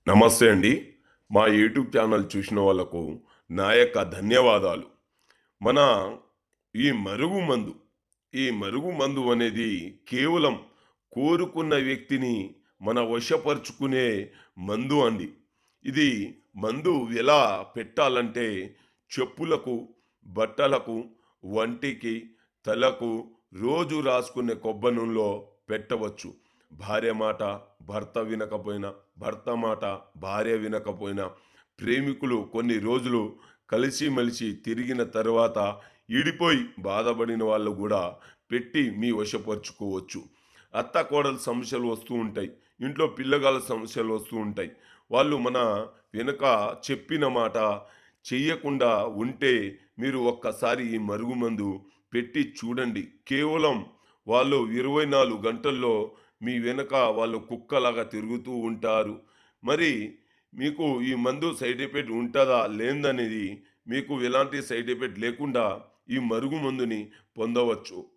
నమస్తే అండి. మా యూట్యూబ్ ఛానల్ చూసిన వాళ్ళకు నా యొక్క ధన్యవాదాలు. మన ఈ మరుగుమందు, ఈ మరుగుమందు అనేది కేవలం కోరుకున్న వ్యక్తిని మన వశపరుచుకునే మందు అండి. ఇది మందు ఎలా పెట్టాలంటే చెప్పులకు, బట్టలకు, వంటికి, తలకు రోజు రాసుకునే కొబ్బరి నూనెలో పెట్టవచ్చు. భార్య మాట భర్త వినకపోయినా, భర్త మాట భార్య వినకపోయినా, ప్రేమికులు కొన్ని రోజులు కలిసిమెలిసి తిరిగిన తరువాత ఈడిపోయి బాధపడిన వాళ్ళు గూడా పెట్టి మీ వశపరుచుకోవచ్చు. అత్త కోడలు సమస్యలు వస్తూ ఉంటాయి. ఇంట్లో పిల్లగాళ్ళ సమస్యలు వస్తూ ఉంటాయి. వాళ్ళు మన వెనక చెప్పిన మాట చెయ్యకుండా ఉంటే మీరు ఒక్కసారి ఈ మరుగుమందు పెట్టి చూడండి. కేవలం వాళ్ళు 24 గంటల్లో మీ వెనక వాళ్ళు కుక్కలాగా తిరుగుతూ ఉంటారు. మరి మీకు ఈ మందు సైడ్ ఎఫెక్ట్ ఉంటదా? లేనిదనేది మీకు ఎలాంటి సైడ్ ఎఫెక్ట్ లేకుండా ఈ మరుగుమందుని పొందవచ్చు.